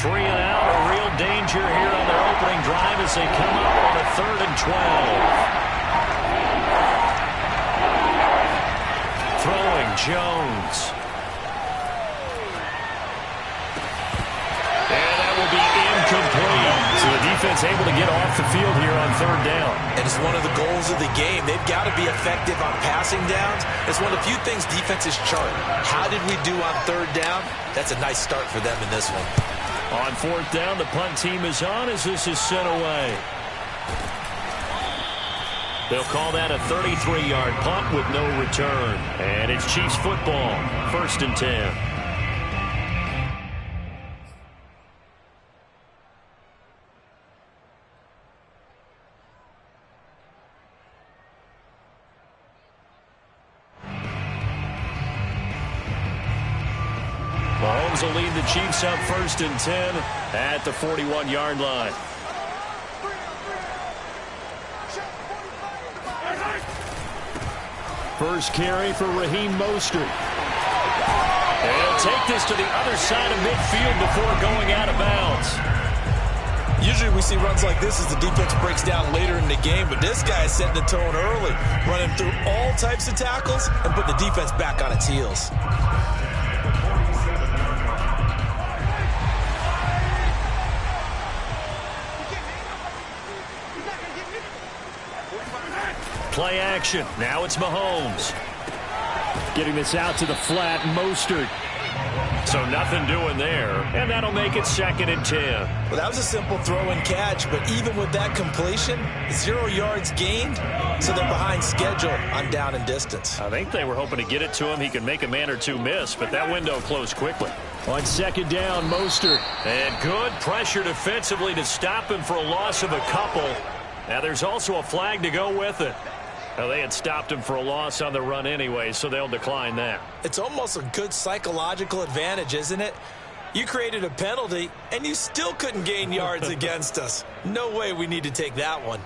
3 and out, a real danger here on their opening drive as they come up on a 3rd and 12. Throwing Jones. And that will be incomplete. So the defense able to get off the field here on 3rd down. And it's one of the goals of the game. They've got to be effective on passing downs. It's one of the few things defenses chart. How did we do on 3rd down? That's a nice start for them in this one. On 4th down, the punt team is on as this is sent away. They'll call that a 33-yard punt with no return. And it's Chiefs football, 1st and 10. Mahomes will lead the Chiefs up 1st and 10 at the 41-yard line. First carry for Raheem Mostert. And take this to the other side of midfield before going out of bounds. Usually we see runs like this as the defense breaks down later in the game, but this guy is setting the tone early, running through all types of tackles and put the defense back on its heels. Play action. Now it's Mahomes. Getting this out to the flat, Mostert. So nothing doing there, and that'll make it 2nd and 10. Well, that was a simple throw and catch, but even with that completion, 0 yards gained, so they're behind schedule on down and distance. I think they were hoping to get it to him. He could make a man or two miss, but that window closed quickly. On 2nd down, Mostert. And good pressure defensively to stop him for a loss of a couple. Now there's also a flag to go with it. Now, they had stopped him for a loss on the run anyway, so they'll decline that. It's almost a good psychological advantage, isn't it? You created a penalty, and you still couldn't gain yards against us. No way we need to take that one.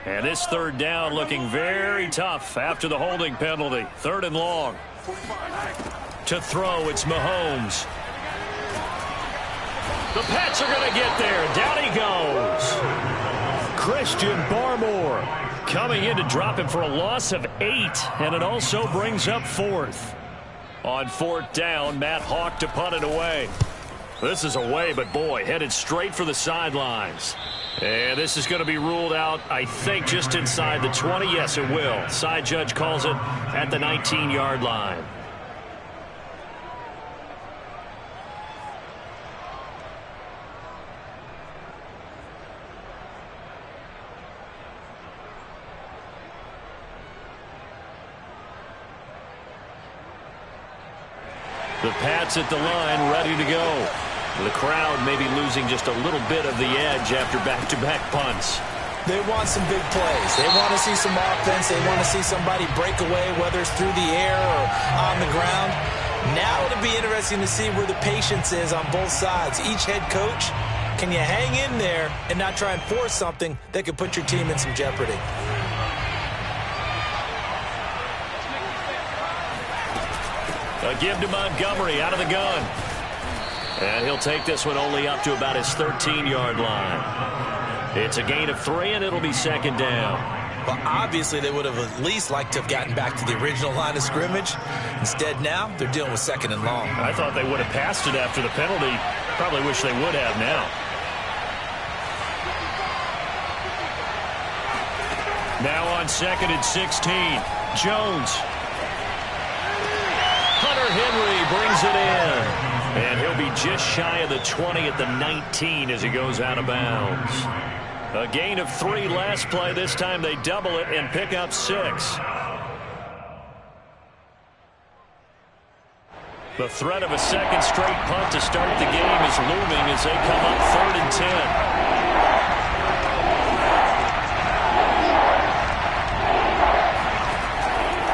And this 3rd down looking very tough after the holding penalty. 3rd and long. To throw, it's Mahomes. The Pats are going to get there. Down he goes. Christian Barmore coming in to drop him for a loss of 8. And it also brings up 4th. On 4th down, Matt Hawk to punt it away. This is away, but boy, headed straight for the sidelines. And this is going to be ruled out, I think, just inside the 20. Yes, it will. Side judge calls it at the 19-yard line. The Pats at the line, ready to go. The crowd maybe losing just a little bit of the edge after back-to-back punts. They want some big plays. They want to see some offense. They want to see somebody break away, whether it's through the air or on the ground. Now it'll be interesting to see where the patience is on both sides. Each head coach, can you hang in there and not try and force something that could put your team in some jeopardy? A give to Montgomery out of the gun. And he'll take this one only up to about his 13-yard line. It's a gain of 3, and it'll be 2nd down. Well, obviously, they would have at least liked to have gotten back to the original line of scrimmage. Instead, now, they're dealing with 2nd and long. I thought they would have passed it after the penalty. Probably wish they would have now. Now on 2nd and 16. Jones. Hunter Henry brings it in. And he'll be just shy of the 20 at the 19 as he goes out of bounds. A gain of 3 last play. This time they double it and pick up 6. The threat of a second straight punt to start the game is looming as they come up 3rd and 10.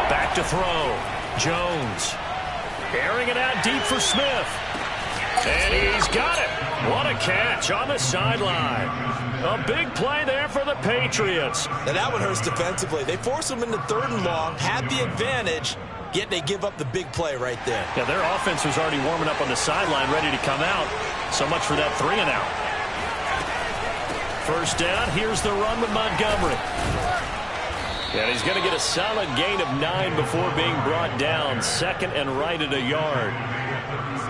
Back to throw. Jones. Airing it out deep for Smith. And he's got it. What a catch on the sideline. A big play there for the Patriots. Now that one hurts defensively. They force him into 3rd and long, had the advantage, Yet they give up the big play right there. Yeah, their offense was already warming up on the sideline, ready to come out. So much for that 3-and-out. First down, here's the run with Montgomery. And he's going to get a solid gain of 9 before being brought down. Second and right at a yard.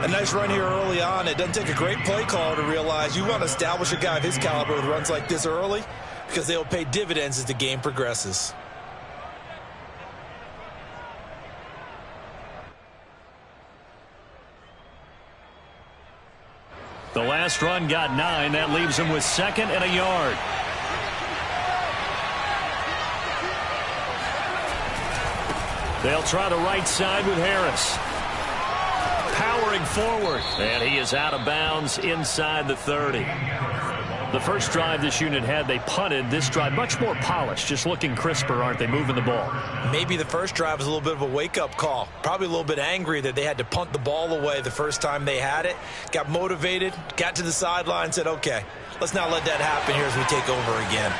A nice run here early on. It doesn't take a great play caller to realize you want to establish a guy of his caliber with runs like this early, because they'll pay dividends as the game progresses. The last run got 9. That leaves him with second and a yard. They'll try the right side with Harris. Powering forward. And he is out of bounds inside the 30. The first drive this unit had, they punted. This drive, much more polished. Just looking crisper, aren't they, moving the ball? Maybe the first drive was a little bit of a wake-up call. Probably a little bit angry that they had to punt the ball away the first time they had it. Got motivated, got to the sideline, said, okay, let's not let that happen here as we take over again.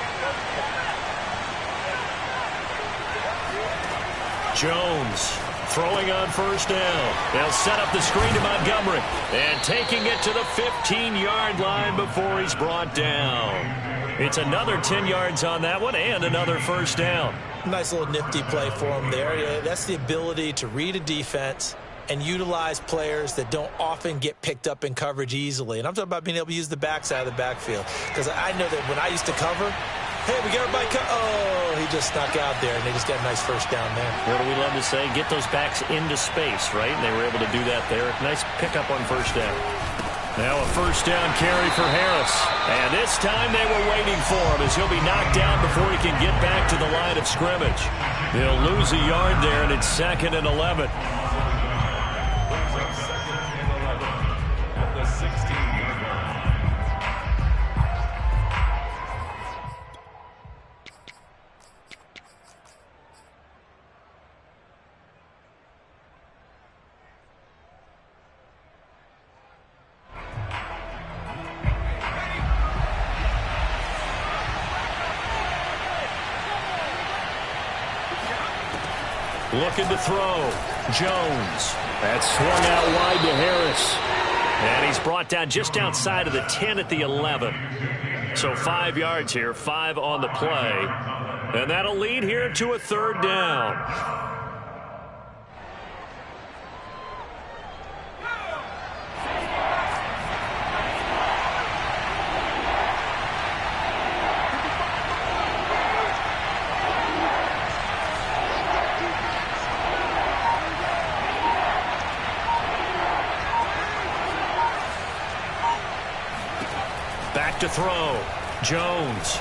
Jones throwing on first down. They'll set up the screen to Montgomery. And taking it to the 15-yard line before he's brought down. It's another 10 yards on that one and another first down. Nice little nifty play for him there. Yeah, that's the ability to read a defense and utilize players that don't often get picked up in coverage easily. And I'm talking about being able to use the backside of the backfield. Because I know that when I used to cover, hey, we got everybody oh, he just snuck out there, and they just got a nice first down there. What do we love to say? Get those backs into space, right? And they were able to do that there. Nice pickup on first down. Now a first down carry for Harris. And this time they were waiting for him as he'll be knocked down before he can get back to the line of scrimmage. They'll lose a yard there, and it's second and 11. Looking to throw. Jones. That's swung out wide to Harris. And he's brought down just outside of the 10 at the 11. So 5 yards here, 5 on the play. And that'll lead here to a third down. Back to throw. Jones.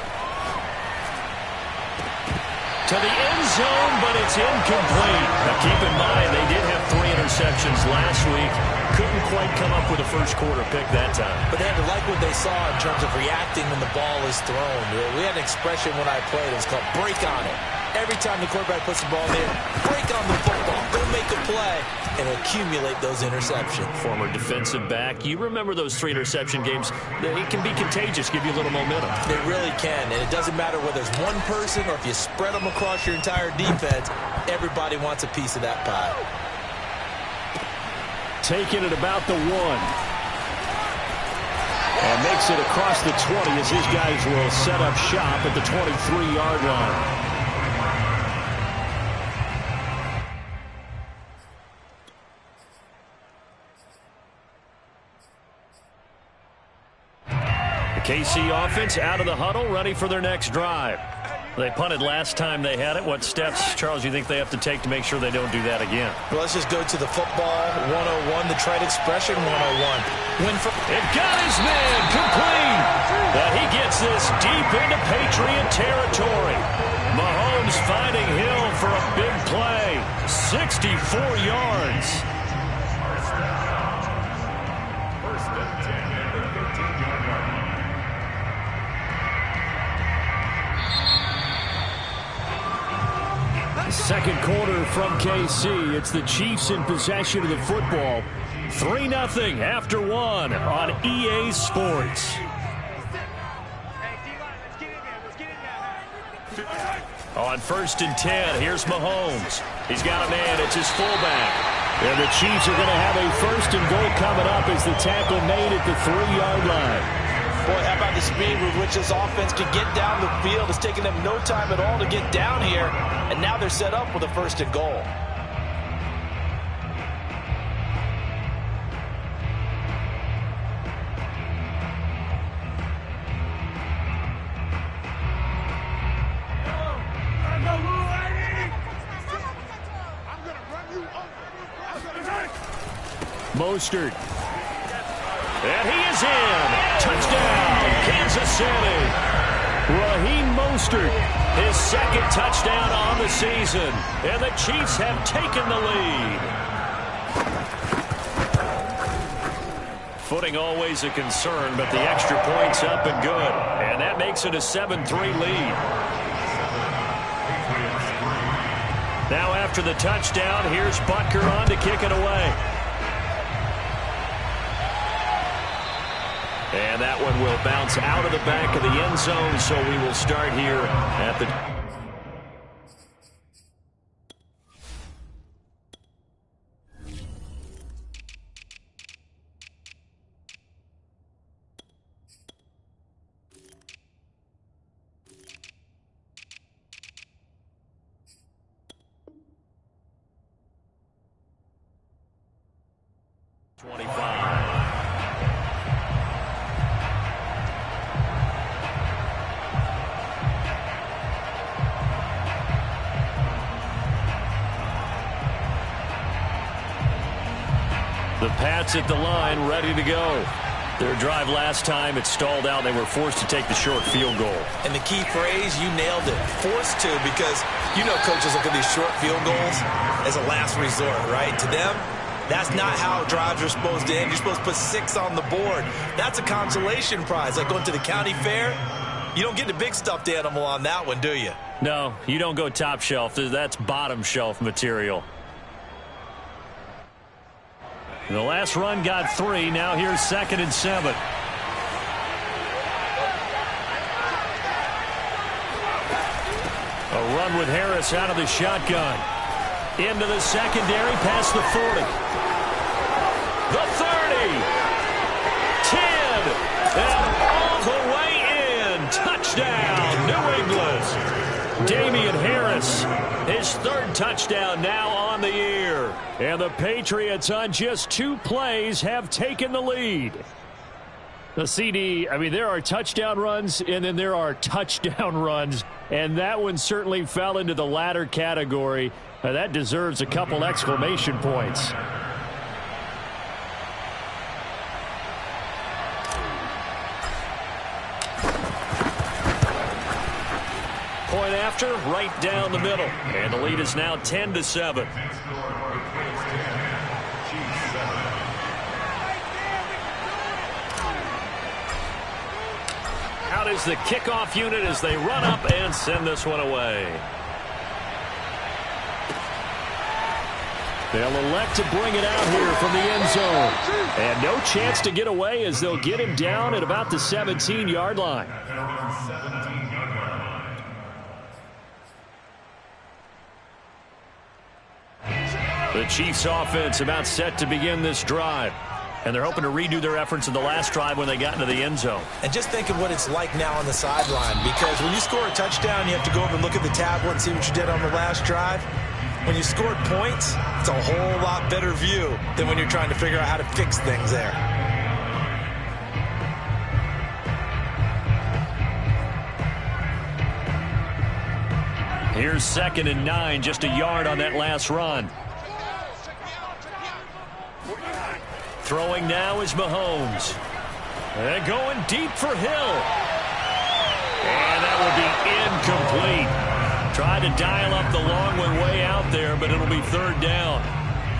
To the end zone, but it's incomplete. Now keep in mind, they did have 3 interceptions last week. Couldn't quite come up with a first quarter pick that time. But they had to like what they saw in terms of reacting when the ball is thrown. We had an expression when I played. It was called break on it. Every time the quarterback puts the ball in there, break on the football. Go make a play and accumulate those interceptions. Former defensive back. You remember those 3 interception games. It can be contagious, give you a little momentum. They really can, and it doesn't matter whether it's one person or if you spread them across your entire defense, everybody wants a piece of that pie. Taking it about the 1. And makes it across the 20 as his guys will set up shop at the 23-yard line. KC offense out of the huddle, ready for their next drive. They punted last time they had it. What steps, Charles, you think they have to take to make sure they don't do that again? Well, let's just go to the football 101, the trade expression 101. It got his man complete. But he gets this deep into Patriot territory. Mahomes finding Hill for a big play. 64 yards. Second quarter from KC. It's the Chiefs in possession of the football. 3-0 after 1 on EA Sports. On 1st and 10, here's Mahomes. He's got a man. It's his fullback. And the Chiefs are going to have a 1st and goal coming up as the tackle made at the 3-yard line. Boy, how about the speed with which this offense can get down the field? It's taking them no time at all to get down here. And now they're set up with a 1st and goal. Mostert. And he is in. Touchdown, Kansas City. Raheem Mostert, his 2nd touchdown on the season. And the Chiefs have taken the lead. Footing always a concern, but the extra point's up and good. And that makes it a 7-3 lead. Now after the touchdown, here's Butker on to kick it away. And that one will bounce out of the back of the end zone, so we will start here at the... The Pats at the line, ready to go. Their drive last time, it stalled out. They were forced to take the short field goal. And the key phrase, you nailed it. Forced to, because you know coaches look at these short field goals as a last resort, right? To them, that's not how drives are supposed to end. You're supposed to put 6 on the board. That's a consolation prize. Like going to the county fair, you don't get the big stuffed animal on that one, do you? No, you don't go top shelf. That's bottom shelf material. The last run got 3. Now here's 2nd and 7. A run with Harris out of the shotgun. Into the secondary, past the 40. The 30. 10. And all the way in. Touchdown, New England. Damian Harris, his 3rd touchdown now on the year. And the Patriots on just 2 plays have taken the lead. The CD, I mean, there are touchdown runs and then there are touchdown runs. And that one certainly fell into the latter category. That deserves a couple exclamation points. Point after, right down the middle. And the lead is now 10-7. Out is the kickoff unit as they run up and send this one away. They'll elect to bring it out here from the end zone. And no chance to get away as they'll get him down at about the 17-yard line. The Chiefs offense about set to begin this drive. And they're hoping to redo their efforts in the last drive when they got into the end zone. And just think of what it's like now on the sideline, because when you score a touchdown, you have to go over and look at the tablet and see what you did on the last drive. When you scored points, it's a whole lot better view than when you're trying to figure out how to fix things there. Here's 2nd and 9, just a yard on that last run. Throwing now is Mahomes. And going deep for Hill. And that will be incomplete. Tried to dial up the long one way out there, but it'll be 3rd down.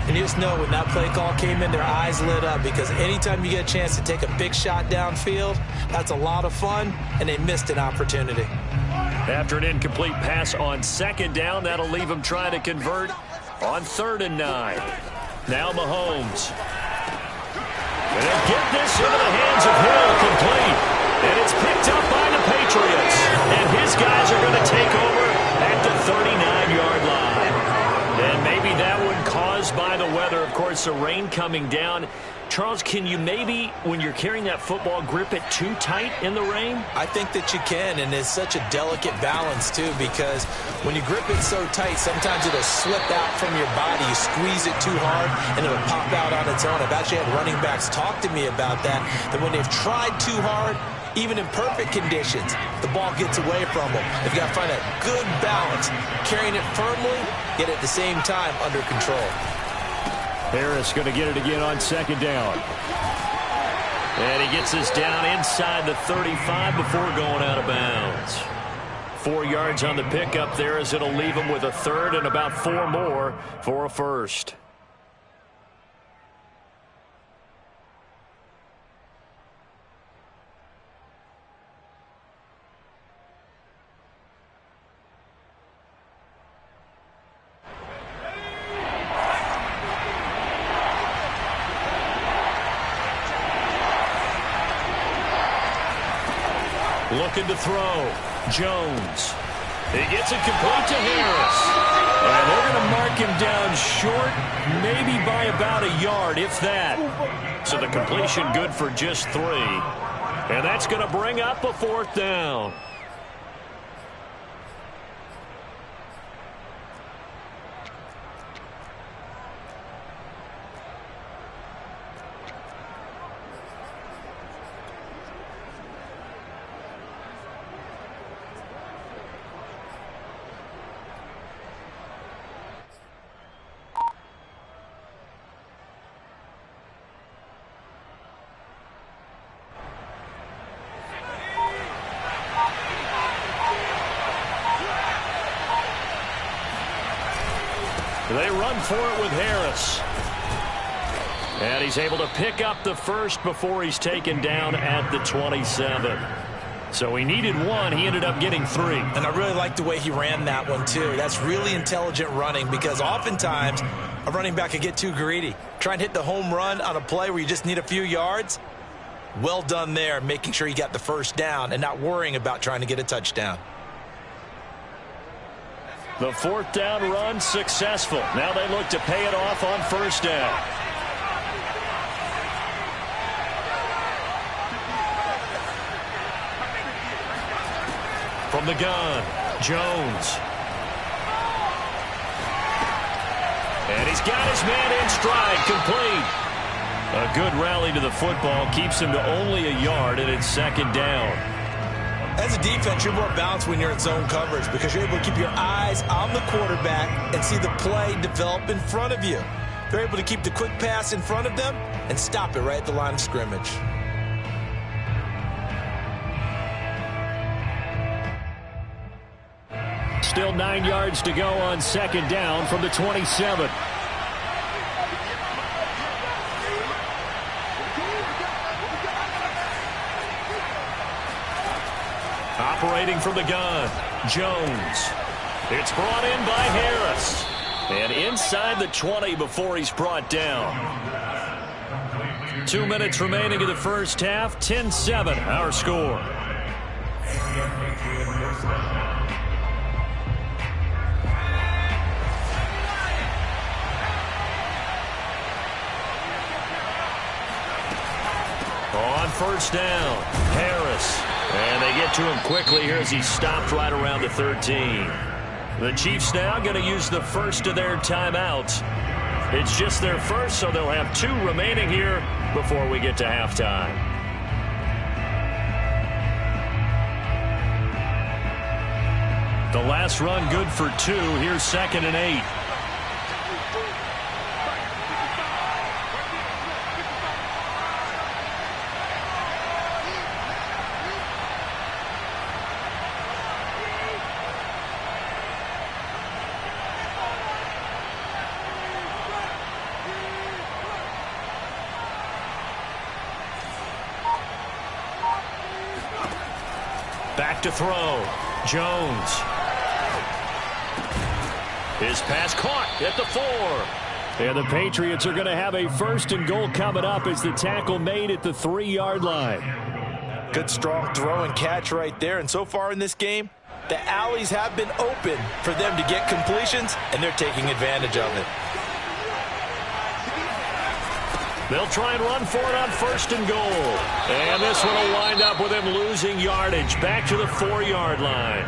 And you just know when that play call came in, their eyes lit up, because anytime you get a chance to take a big shot downfield, that's a lot of fun, and they missed an opportunity. After an incomplete pass on 2nd down, that'll leave them trying to convert on 3rd and 9. Now Mahomes. And they'll get this into the hands of Hill, complete. And it's picked up by the Patriots. And his guys are going to take over and of rain coming down. Charles, can you maybe, when you're carrying that football, grip it too tight in the rain? I think that you can, and it's such a delicate balance, too, because when you grip it so tight, sometimes it'll slip out from your body. You squeeze it too hard, and it'll pop out on its own. I've actually had running backs talk to me about that when they've tried too hard, even in perfect conditions, the ball gets away from them. They've got to find a good balance, carrying it firmly, yet at the same time under control. Harris going to get it again on second down. And he gets this down inside the 35 before going out of bounds. 4 yards on the pickup there as it'll leave him with a third and about 4 more for a first. Looking to throw. Jones. He gets it complete to Harris. And they're going to mark him down short, maybe by about a yard, if that. So the completion good for just 3. And that's going to bring up a 4th down. They run for it with Harris. And he's able to pick up the first before he's taken down at the 27. So he needed 1. He ended up getting 3. And I really like the way he ran that one, too. That's really intelligent running because oftentimes a running back can get too greedy. Try and hit the home run on a play where you just need a few yards. Well done there, making sure he got the first down and not worrying about trying to get a touchdown. The 4th down run successful. Now they look to pay it off on 1st down. From the gun, Jones. And he's got his man in stride, complete. A good rally to the football keeps him to only a yard, and it's 2nd down. As a defense, you're more balanced when you're in zone coverage because you're able to keep your eyes on the quarterback and see the play develop in front of you. They're able to keep the quick pass in front of them and stop it right at the line of scrimmage. Still 9 yards to go on 2nd down from the 27. Operating from the gun, Jones. It's brought in by Harris. And inside the 20 before he's brought down. 2 minutes remaining in the first half. 10-7, our score. On 1st down, Harris. And they get to him quickly here as he stopped right around the 13. The Chiefs now going to use the first of their timeouts. It's just their first, so they'll have 2 remaining here before we get to halftime. The last run good for 2. Here's 2nd and 8. Back to throw. Jones. His pass caught at the 4. And the Patriots are going to have a 1st and goal coming up as the tackle made at the 3-yard line. Good strong throw and catch right there. And so far in this game, the alleys have been open for them to get completions, and they're taking advantage of it. They'll try and run for it on 1st and goal. And this one will wind up with him losing yardage back to the 4-yard line.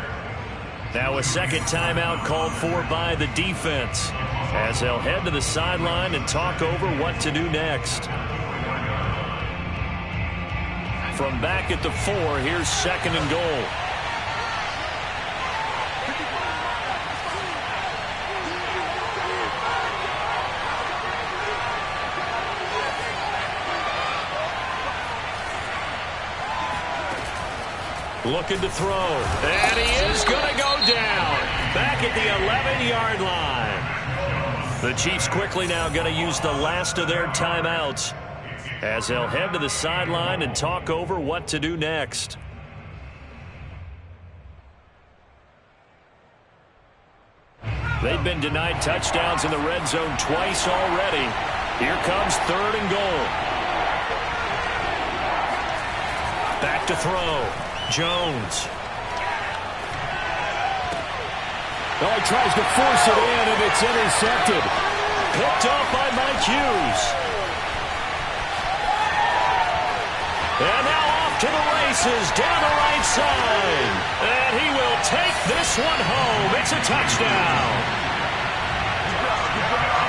Now a second timeout called for by the defense as they'll head to the sideline and talk over what to do next. From back at the 4, here's 2nd and goal. Looking to throw. And he is going to go down. Back at the 11-yard line. The Chiefs quickly now going to use the last of their timeouts as they'll head to the sideline and talk over what to do next. They've been denied touchdowns in the red zone twice already. Here comes 3rd and goal. Back to throw. Jones. Oh, he tries to force it in, and it's intercepted. Picked off by Mike Hughes. And now off to the races down the right side. And he will take this one home. It's a touchdown.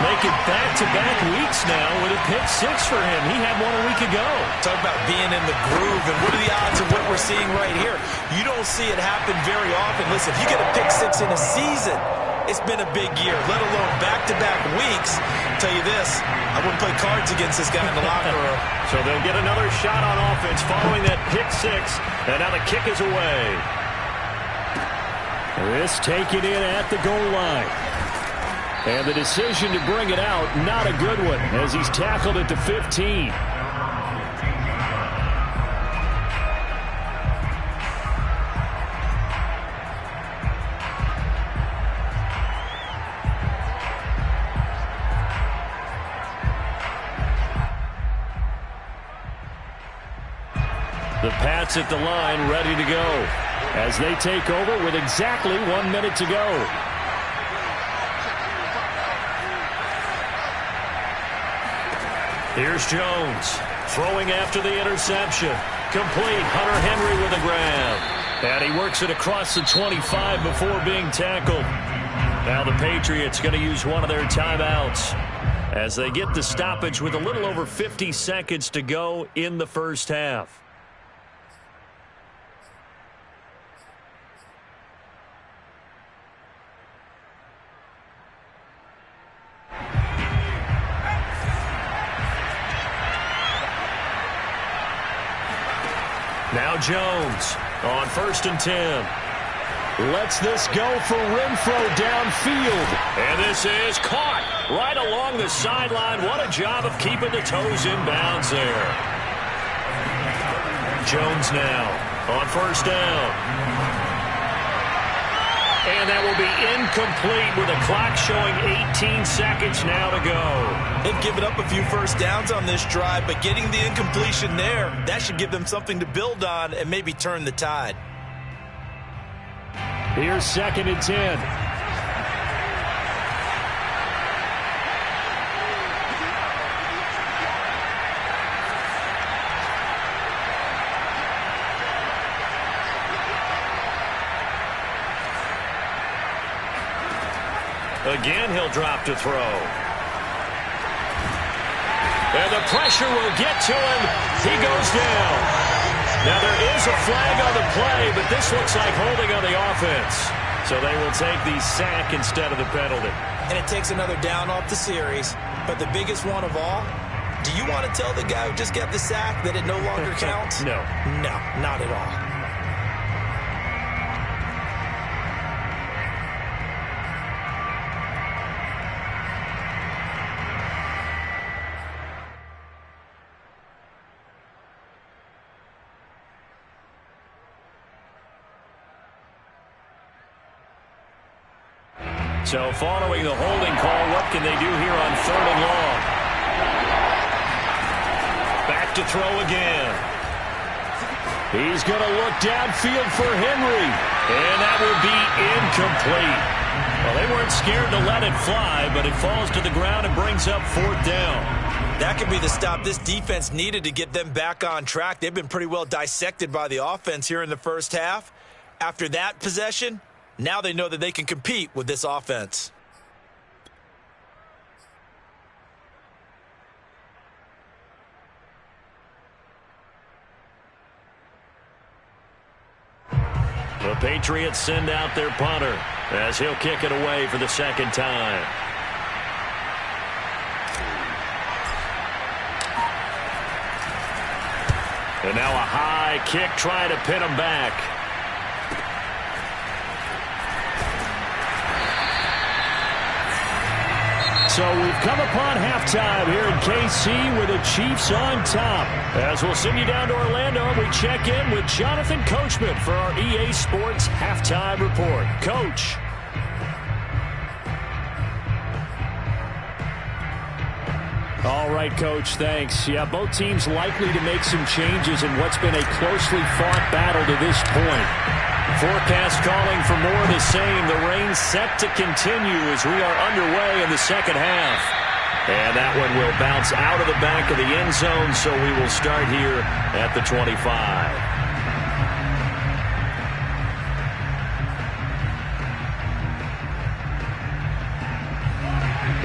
Making back-to-back weeks now with a pick 6 for him. He had one a week ago. Talk about being in the groove, and what are the odds of what we're seeing right here? You don't see it happen very often. Listen, if you get a pick 6 in a season, it's been a big year, let alone back-to-back weeks. I'll tell you this, I wouldn't play cards against this guy in the locker room. So they'll get another shot on offense following that pick 6, and now the kick is away. This taken in at the goal line. And the decision to bring it out, not a good one, as he's tackled at the 15. The Pats at the line ready to go as they take over with exactly 1 minute to go. Here's Jones throwing after the interception. Complete. Hunter Henry with a grab. And he works it across the 25 before being tackled. Now the Patriots going to use one of their timeouts as they get the stoppage with a little over 50 seconds to go in the first half. Now Jones on 1st and 10. Lets this go for Renfro downfield. And this is caught right along the sideline. What a job of keeping the toes in bounds there. Jones now on 1st down. And that will be incomplete with a clock showing 18 seconds now to go. They've given up a few first downs on this drive, but getting the incompletion there, that should give them something to build on and maybe turn the tide. Here's 2nd and 10. Again, he'll drop to throw. And the pressure will get to him. He goes down. Now there is a flag on the play, but this looks like holding on the offense. So they will take the sack instead of the penalty. And it takes another down off the series. But the biggest one of all, do you want to tell the guy who just got the sack that it no longer counts? No. No, not at all. So following the holding call, what can they do here on 3rd and long? Back to throw again. He's going to look downfield for Henry. And that will be incomplete. Well, they weren't scared to let it fly, but it falls to the ground and brings up 4th down. That could be the stop this defense needed to get them back on track. They've been pretty well dissected by the offense here in the first half. After that possession, now they know that they can compete with this offense. The Patriots send out their punter as he'll kick it away for the second time. And now a high kick trying to pin him back. So we've come upon halftime here in KC with the Chiefs on top. As we'll send you down to Orlando, we check in with Jonathan Coachman for our EA Sports Halftime Report. Coach. All right, Coach, thanks. Yeah, both teams likely to make some changes in what's been a closely fought battle to this point. Forecast calling for more of the same. The rain set to continue as we are underway in the second half. And that one will bounce out of the back of the end zone, so we will start here at the 25.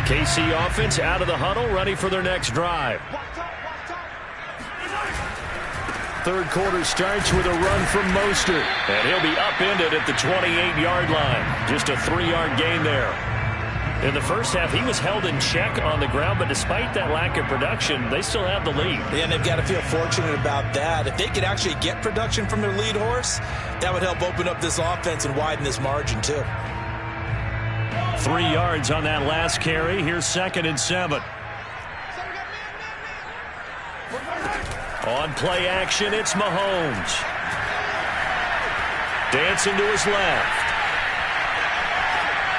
KC offense out of the huddle, ready for their next drive. Third quarter starts with a run from Mostert, and he'll be upended at the 28-yard line. Just a 3-yard gain there. In the first half, he was held in check on the ground, but despite that lack of production, they still have the lead. Yeah, and they've got to feel fortunate about that. If they could actually get production from their lead horse, that would help open up this offense and widen this margin, too. 3 yards on that last carry. Here's 2nd and 7. On play action, it's Mahomes. Dancing to his left.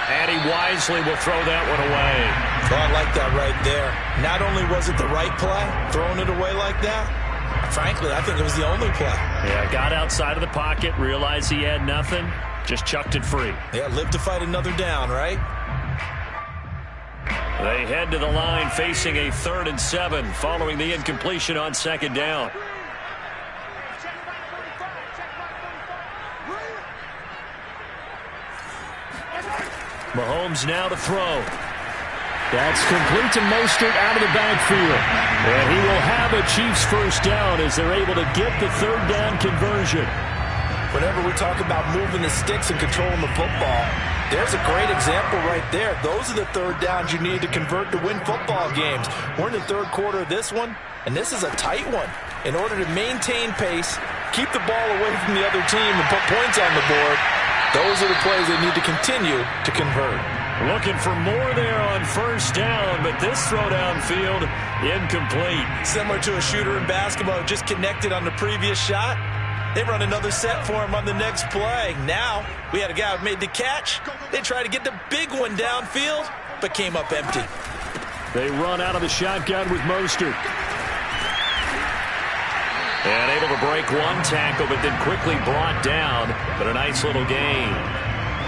And he wisely will throw that one away. Oh, I like that right there. Not only was it the right play, throwing it away like that, frankly, I think it was the only play. Yeah, got outside of the pocket, realized he had nothing, just chucked it free. Yeah, live to fight another down, right? They head to the line facing a 3rd and 7 following the incompletion on 2nd down. Mahomes now to throw. That's complete to Mostert out of the backfield. And he will have a Chiefs first down as they're able to get the 3rd down conversion. Whenever we talk about moving the sticks and controlling the football, there's a great example right there. Those are the 3rd downs you need to convert to win football games. We're in the 3rd quarter of this one, and this is a tight one. In order to maintain pace, keep the ball away from the other team, and put points on the board, those are the plays they need to continue to convert. Looking for more there on 1st down, but this throw downfield incomplete. Similar to a shooter in basketball, just connected on the previous shot. They run another set for him on the next play. Now, we had a guy who made the catch. They tried to get the big one downfield, but came up empty. They run out of the shotgun with Mostert. And able to break one tackle, but then quickly brought down. But a nice little gain.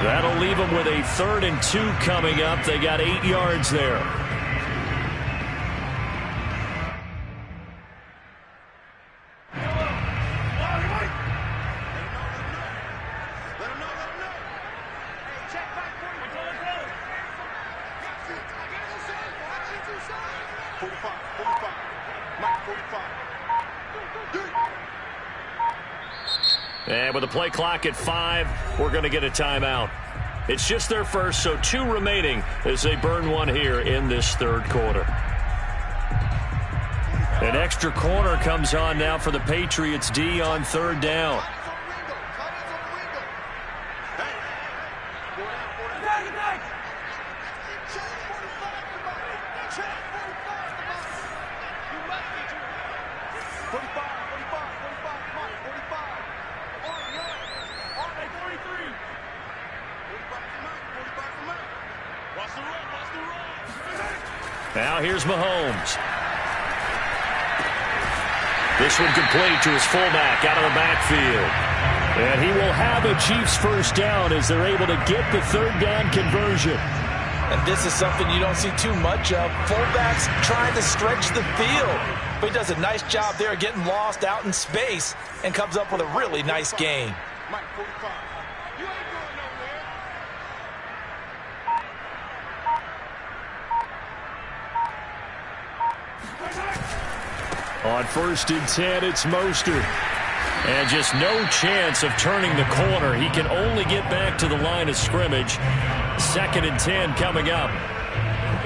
That'll leave them with a 3rd and 2 coming up. They got 8 yards there. And with the play clock at 5, we're going to get a timeout. It's just their first, so 2 remaining as they burn one here in this 3rd quarter. An extra corner comes on now for the Patriots D on 3rd down. Now here's Mahomes. This one complete to his fullback out of the backfield. And he will have a Chiefs first down as they're able to get the 3rd down conversion. And this is something you don't see too much of. Fullbacks trying to stretch the field. But he does a nice job there getting lost out in space and comes up with a really nice gain. On 1st and 10, it's Mostert. And just no chance of turning the corner. He can only get back to the line of scrimmage. 2nd and 10 coming up.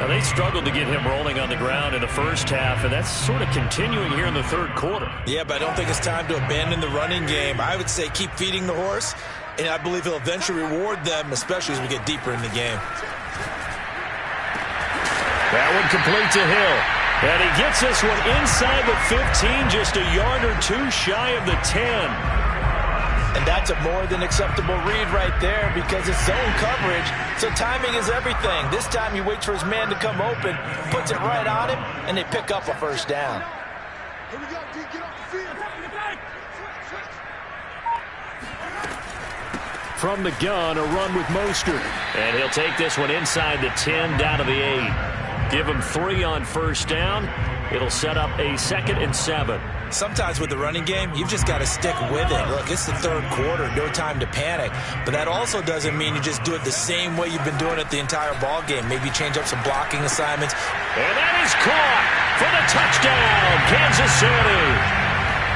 Now, they struggled to get him rolling on the ground in the first half, and that's sort of continuing here in the 3rd quarter. Yeah, but I don't think it's time to abandon the running game. I would say keep feeding the horse, and I believe he'll eventually reward them, especially as we get deeper in the game. That one complete to Hill. And he gets this one inside the 15, just a yard or two shy of the 10. And that's a more than acceptable read right there because it's zone coverage, so timing is everything. This time he waits for his man to come open, puts it right on him, and they pick up a first down. Here we go, D, get off the field. From the gun, a run with Mostert. And he'll take this one inside the 10, down to the 8. Give him 3 on first down. It'll set up a 2nd and 7. Sometimes with the running game, you've just got to stick with it. Look, it's the 3rd quarter, no time to panic. But that also doesn't mean you just do it the same way you've been doing it the entire ball game. Maybe change up some blocking assignments. And that is caught for the touchdown, Kansas City.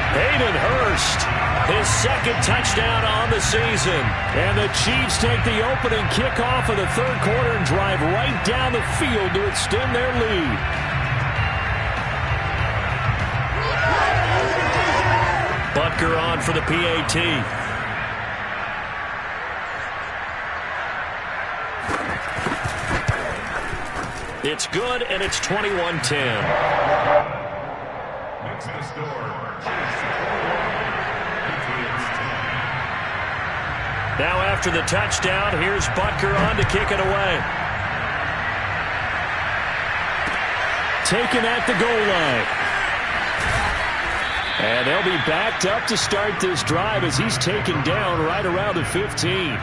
Hayden Hurst, his 2nd touchdown on the season. And the Chiefs take the opening kickoff of the 3rd quarter and drive right down the field to extend their lead. Butker on for the PAT. It's good, and it's 21-10. Now after the touchdown, here's Butker on to kick it away. Taken at the goal line. And they'll be backed up to start this drive as he's taken down right around the 15.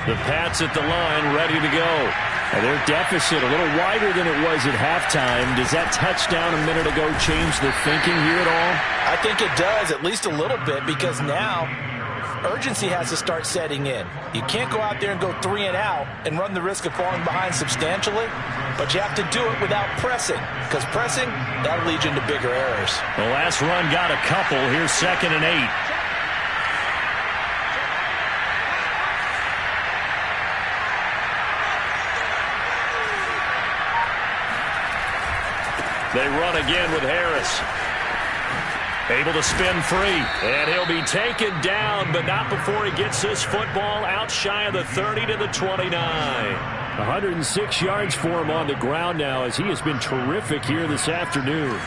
The Pats at the line, ready to go. And their deficit a little wider than it was at halftime. Does that touchdown a minute ago change the thinking here at all? I think it does, at least a little bit, because now urgency has to start setting in. You can't go out there and go 3 and out and run the risk of falling behind substantially, but you have to do it without pressing, because pressing, that'll lead you into bigger errors. The last run got a couple. Here's 2nd and 8. They run again with Harris. Able to spin free. And he'll be taken down, but not before he gets this football out shy of the 30 to the 29. 106 yards for him on the ground now as he has been terrific here this afternoon.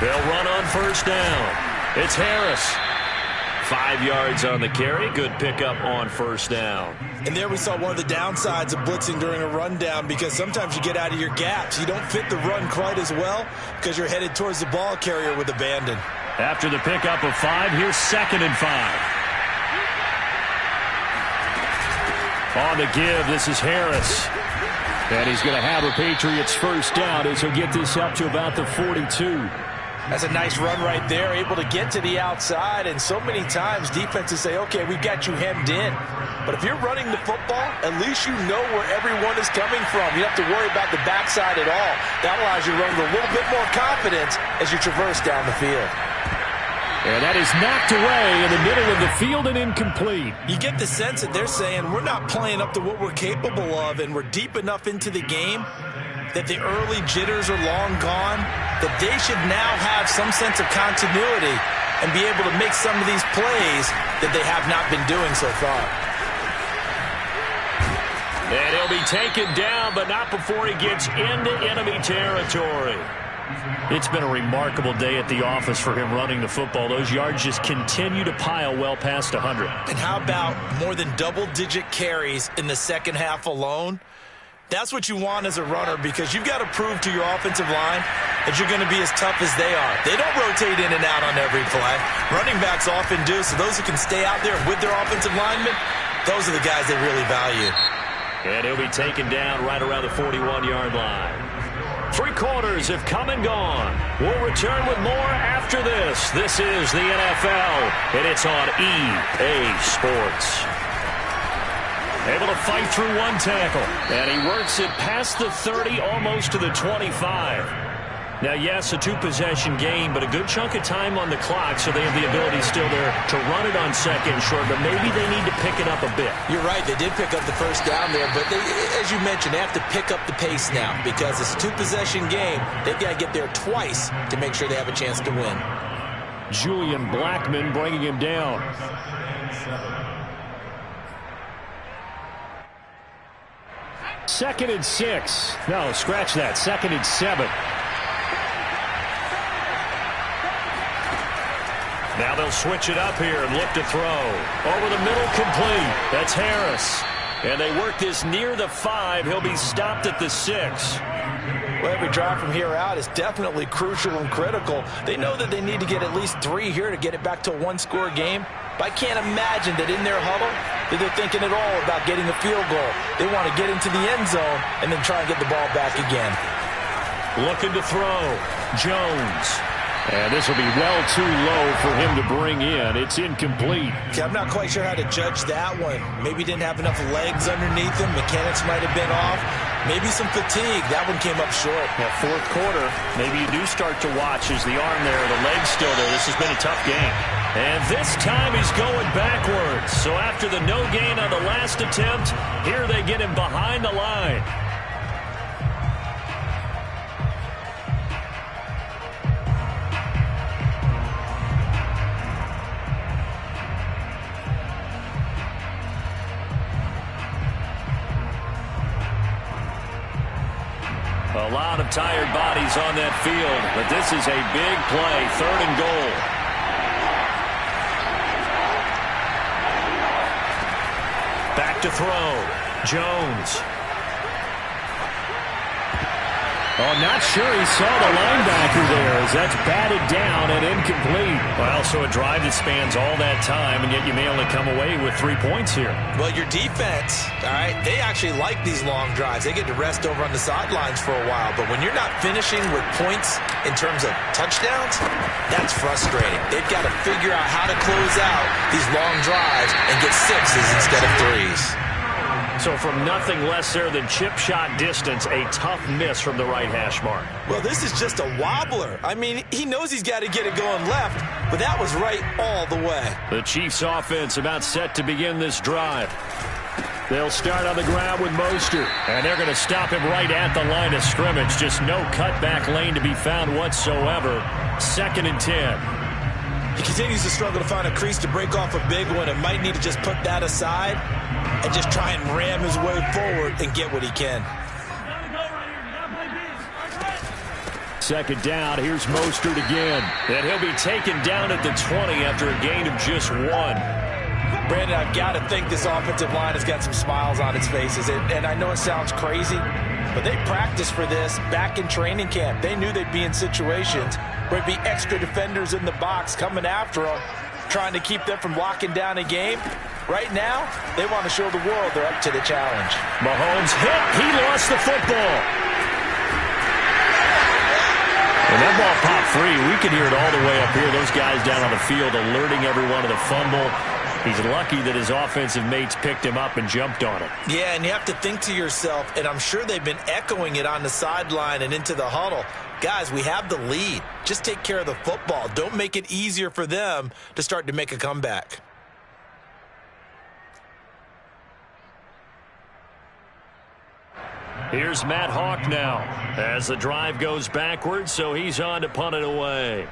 They'll run on first down. It's Harris. 5 yards on the carry. Good pickup on first down. And there we saw one of the downsides of blitzing during a rundown, because sometimes you get out of your gaps. You don't fit the run quite as well because you're headed towards the ball carrier with abandon. After the pickup of 5, here's 2nd and 5. On the give, this is Harris. And he's going to have a Patriots first down as he'll get this up to about the 42. That's a nice run right there, able to get to the outside, and so many times defenses say, okay, we've got you hemmed in. But if you're running the football, at least you know where everyone is coming from. You don't have to worry about the backside at all. That allows you to run with a little bit more confidence as you traverse down the field. And that is knocked away in the middle of the field and incomplete. You get the sense that they're saying we're not playing up to what we're capable of, and we're deep enough into the game that the early jitters are long gone, that they should now have some sense of continuity and be able to make some of these plays that they have not been doing so far. And he'll be taken down, but not before he gets into enemy territory. It's been a remarkable day at the office for him running the football. Those yards just continue to pile well past 100. And how about more than double-digit carries in the second half alone? That's what you want as a runner, because you've got to prove to your offensive line that you're going to be as tough as they are. They don't rotate in and out on every play. Running backs often do, so those who can stay out there with their offensive linemen, those are the guys they really value. And he'll be taken down right around the 41-yard line. 3 quarters have come and gone. We'll return with more after this. This is the NFL, and it's on EA Sports. Able to fight through one tackle, and he works it past the 30, almost to the 25. Now, yes, a 2-possession game, but a good chunk of time on the clock, so they have the ability still there to run it on second and short, but maybe they need to pick it up a bit. You're right. They did pick up the first down there, but they, as you mentioned, they have to pick up the pace now because it's a 2-possession game. They've got to get there twice to make sure they have a chance to win. Julian Blackmon bringing him down. Second and 6. No, scratch that. Second and 7. Now they'll switch it up here and look to throw. Over the middle, complete. That's Harris. And they work this near the 5. He'll be stopped at the 6. Well, every drive from here out is definitely crucial and critical. They know that they need to get at least 3 here to get it back to a 1-score game. But I can't imagine that in their huddle that they're thinking at all about getting a field goal. They want to get into the end zone and then try and get the ball back again. Looking to throw. Jones. And this will be well too low for him to bring in. It's incomplete. Okay, I'm not quite sure how to judge that one. Maybe didn't have enough legs underneath him. Mechanics might have been off. Maybe some fatigue. That one came up short. That fourth quarter, maybe you do start to watch as the arm there, the leg's still there. This has been a tough game. And this time he's going backwards. So after the no gain on the last attempt, here they get him behind the line. A lot of tired bodies on that field, but this is a big play, 3rd and goal. Back to throw. Jones. Oh, not sure he saw the linebacker there as that's batted down and incomplete. Well, so a drive that spans all that time, and yet you may only come away with 3 points here. Well, your defense, all right, they actually like these long drives. They get to rest over on the sidelines for a while. But when you're not finishing with points in terms of touchdowns, that's frustrating. They've got to figure out how to close out these long drives and get 6s instead of 3s. So from nothing less there than chip shot distance, a tough miss from the right hash mark. Well, this is just a wobbler. I mean, he knows he's got to get it going left, but that was right all the way. The Chiefs offense about set to begin this drive. They'll start on the ground with Mostert, and they're going to stop him right at the line of scrimmage. Just no cutback lane to be found whatsoever. 2nd and 10. He continues to struggle to find a crease to break off a big one and might need to just put that aside and just try and ram his way forward and get what he can. 2nd down. Here's Mostert again. And he'll be taken down at the 20 after a gain of just 1. Brandon, I've got to think this offensive line has got some smiles on its faces. And I know it sounds crazy, but they practiced for this back in training camp. They knew they'd be in situations where there'd be extra defenders in the box coming after them, trying to keep them from locking down a game. Right now, they want to show the world they're up to the challenge. Mahomes hit. He lost the football. And that ball popped free. We can hear it all the way up here. Those guys down on the field alerting everyone of the fumble. He's lucky that his offensive mates picked him up and jumped on it. Yeah, and you have to think to yourself, and I'm sure they've been echoing it on the sideline and into the huddle. Guys, we have the lead. Just take care of the football. Don't make it easier for them to start to make a comeback. Here's Matt Hawk now as the drive goes backwards, so he's on to punt it away.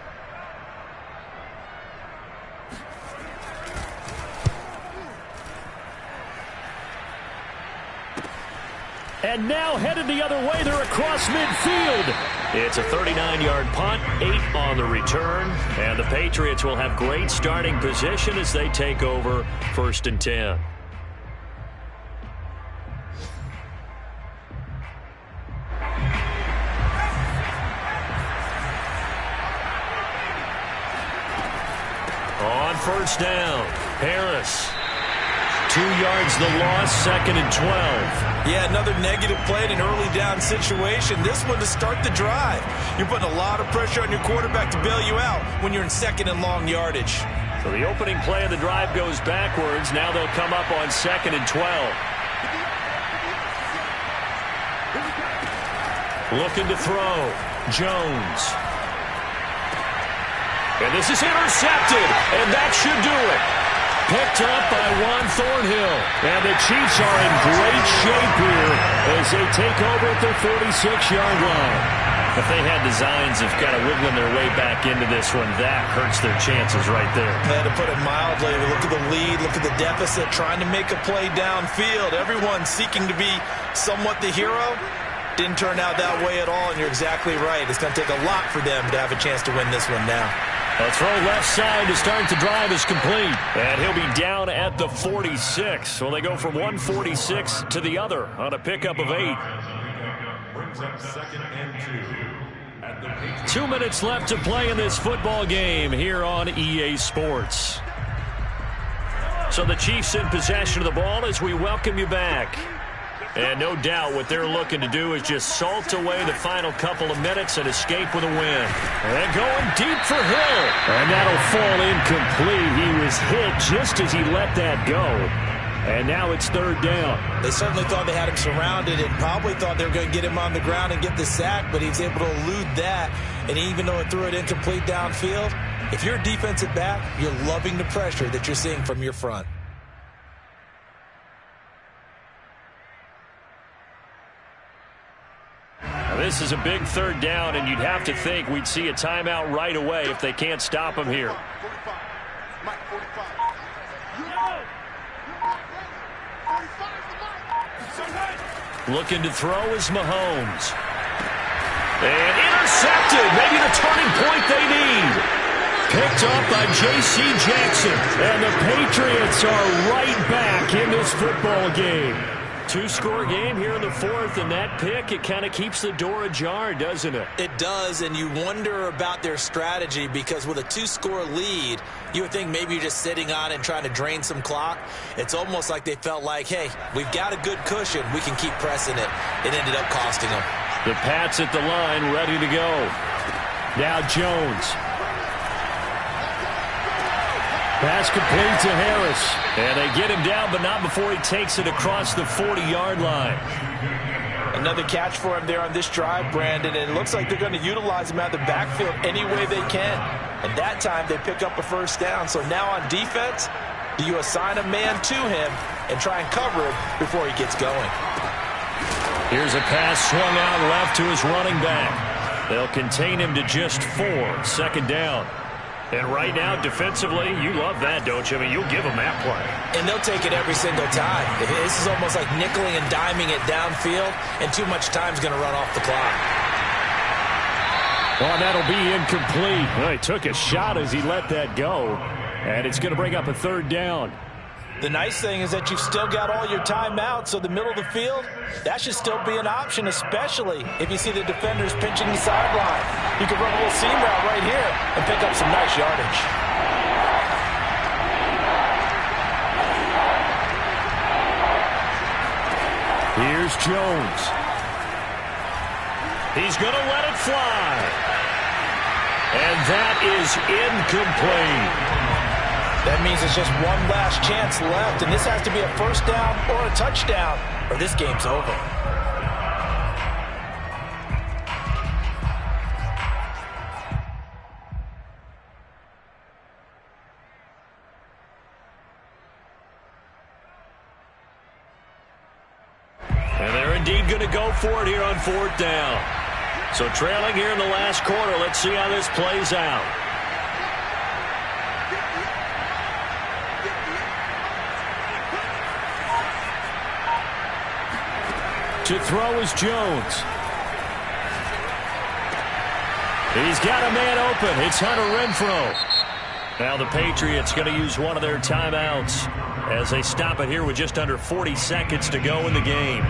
And now headed the other way. They're across midfield. It's a 39-yard punt, 8 on the return. And the Patriots will have great starting position as they take over 1st and 10. On 1st down, Harris. 2 yards the loss, 2nd and 12. Yeah, another negative play in an early down situation. This one to start the drive. You're putting a lot of pressure on your quarterback to bail you out when you're in 2nd and long yardage. So the opening play of the drive goes backwards. Now they'll come up on 2nd and 12. Looking to throw. Jones. And this is intercepted, and that should do it. Picked up by Juan Thornhill. And the Chiefs are in great shape here as they take over at their 46-yard line. If they had designs of kind of wiggling their way back into this one, that hurts their chances right there. To put it mildly, look at the lead, look at the deficit, trying to make a play downfield. Everyone seeking to be somewhat the hero. Didn't turn out that way at all, and you're exactly right. It's going to take a lot for them to have a chance to win this one now. A throw left side to start the drive is complete. And he'll be down at the 46. So they go from 146 to the other on a pickup of 8. Brings up 2nd and 2. 2 minutes left to play in this football game here on EA Sports. So the Chiefs in possession of the ball as we welcome you back. And no doubt what they're looking to do is just salt away the final couple of minutes and escape with a win. And going deep for Hill. And that'll fall incomplete. He was hit just as he let that go. And now it's 3rd down. They certainly thought they had him surrounded and probably thought they were going to get him on the ground and get the sack, but he was able to elude that. And even though it threw it incomplete downfield, if you're a defensive back, you're loving the pressure that you're seeing from your front. This is a big 3rd down, and you'd have to think we'd see a timeout right away if they can't stop him here. Looking to throw is Mahomes. And intercepted. Maybe the turning point they need. Picked up by J.C. Jackson. And the Patriots are right back in this football game. 2-score game here in the 4th, and that pick, it kind of keeps the door ajar, doesn't it? It does, and you wonder about their strategy because with a 2-score lead, you would think maybe you're just sitting on it and trying to drain some clock. It's almost like they felt like, hey, we've got a good cushion. We can keep pressing it. It ended up costing them. The Pats at the line, ready to go. Now Jones. Pass complete to Harris. And they get him down, but not before he takes it across the 40-yard line. Another catch for him there on this drive, Brandon, and it looks like they're going to utilize him out of the backfield any way they can. And that time they pick up a 1st down. So now on defense, do you assign a man to him and try and cover him before he gets going? Here's a pass swung out left to his running back. They'll contain him to just 4, 2nd down. And right now, defensively, you love that, don't you? I mean, you'll give them that play. And they'll take it every single time. This is almost like nickeling and diming it downfield, and too much time's going to run off the clock. Well, that'll be incomplete. Well, he took a shot as he let that go, and it's going to bring up a 3rd down. The nice thing is that you've still got all your timeouts, so the middle of the field, that should still be an option, especially if you see the defenders pinching the sideline. You can run a little seam route right here and pick up some nice yardage. Here's Jones. He's going to let it fly. And that is incomplete. That means it's just one last chance left, and this has to be a 1st down or a touchdown, or this game's over. And they're indeed going to go for it here on 4th down. So trailing here in the last quarter, let's see how this plays out. To throw is Jones. He's got a man open. It's Hunter Renfrow. Now the Patriots going to use one of their timeouts as they stop it here with just under 40 seconds to go in the game.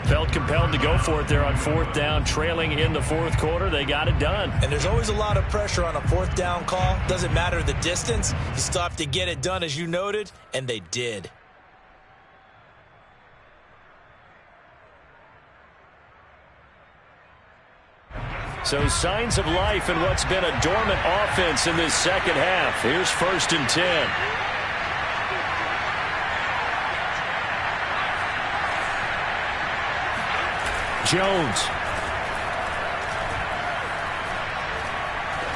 Felt compelled to go for it there on fourth down, trailing in the fourth quarter. They got it done. And there's always a lot of pressure on a fourth down call. Doesn't matter the distance. You still have to get it done, as you noted, and they did. So signs of life in what's been a dormant offense in this second half. Here's 1st and 10. Jones.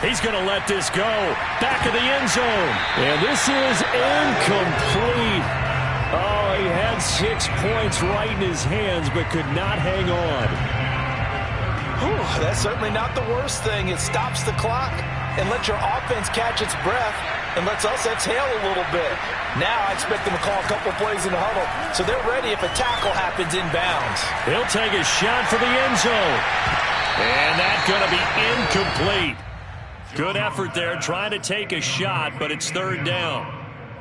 He's going to let this go. Back of the end zone. And this is incomplete. Oh, he had 6 points right in his hands but could not hang on. Whew, that's certainly not the worst thing. It stops the clock and lets your offense catch its breath and lets us exhale a little bit. Now I expect them to call a couple plays in the huddle, so they're ready if a tackle happens inbounds. He'll take a shot for the end zone. And that's going to be incomplete. Good effort there trying to take a shot, but it's 3rd down.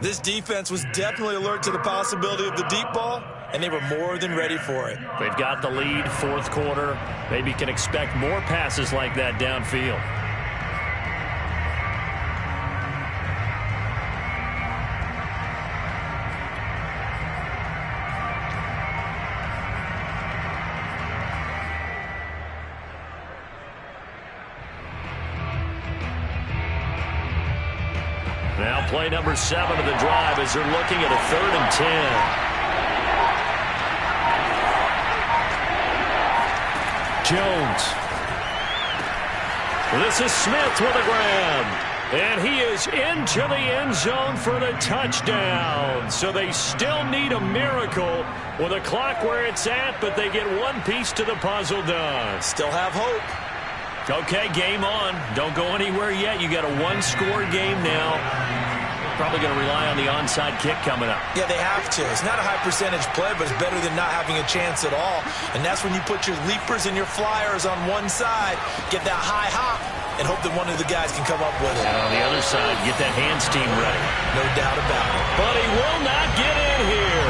This defense was definitely alert to the possibility of the deep ball, and they were more than ready for it. They've got the lead, fourth quarter. Maybe can expect more passes like that downfield. Now play number 7 of the drive as they're looking at a 3rd and 10. Jones. This is Smith with a grab. And he is into the end zone for the touchdown. So they still need a miracle with a clock where it's at, but they get one piece to the puzzle done. Still have hope. Okay, game on. Don't go anywhere yet. You got a one-score game now. Probably going to rely on the onside kick coming up. Yeah, they have to. It's not a high percentage play, but it's better than not having a chance at all. And that's when you put your leapers and your flyers on one side, get that high hop, and hope that one of the guys can come up with it. And on the other side, get that hands team ready. No doubt about it. But he will not get in here.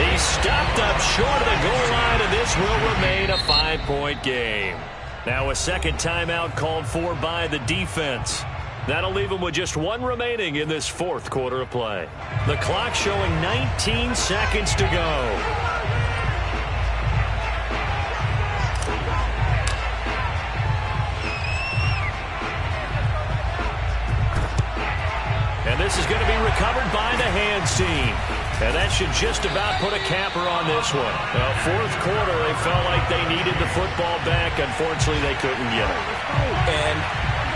He stopped up short of the goal line, and this will remain a 5-point game. Now a second timeout called for by the defense. That'll leave them with just one remaining in this fourth quarter of play. The clock showing 19 seconds to go. And this is going to be recovered by the hands team. And that should just about put a capper on this one. Fourth quarter, they felt like they needed the football back. Unfortunately, they couldn't get it. And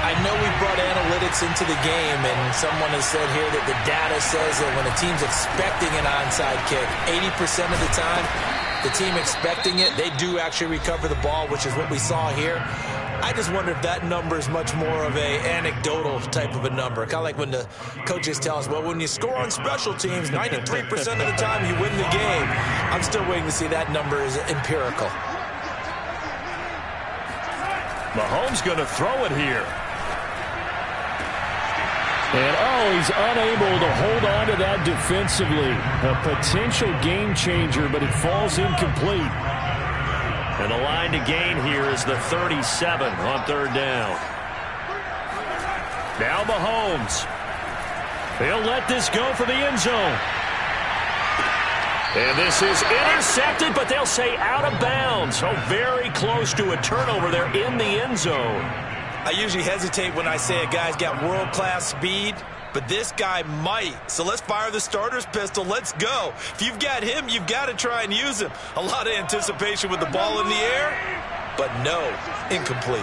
I know we brought analytics into the game, and someone has said here that the data says that when a team's expecting an onside kick, 80% of the time, the team expecting it, they do actually recover the ball, which is what we saw here. I just wonder if that number is much more of a anecdotal type of a number. Kind of like when the coaches tell us, well, when you score on special teams, 93% of the time you win the game. I'm still waiting to see that number is empirical. Mahomes going to throw it here. And, he's unable to hold on to that defensively. A potential game changer, but it falls incomplete. And the line to gain here is the 37 on third down. Now Mahomes. He'll let this go for the end zone. And this is intercepted, but they'll say out of bounds. So very close to a turnover there in the end zone. I usually hesitate when I say a guy's got world-class speed, but this guy might. So let's fire the starter's pistol. Let's go. If you've got him, you've got to try and use him. A lot of anticipation with the ball in the air, but no, incomplete.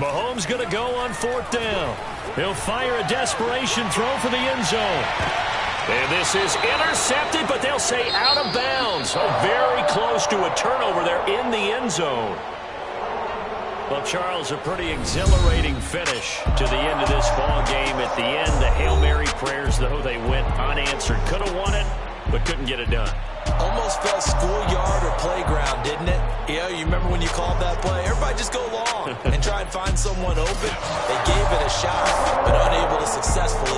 Mahomes going to go on fourth down. He'll fire a desperation throw for the end zone. And this is intercepted, but they'll say out of bounds. Oh, very close to a turnover there in the end zone. Well, Charles, a pretty exhilarating finish to the end of this ball game. At the end, the Hail Mary prayers, though, they went unanswered. Could have won it, but couldn't get it done. Almost felt schoolyard or playground, didn't it? You remember when you called that play? Everybody just go long and try and find someone open. They gave it a shot, but unable to successfully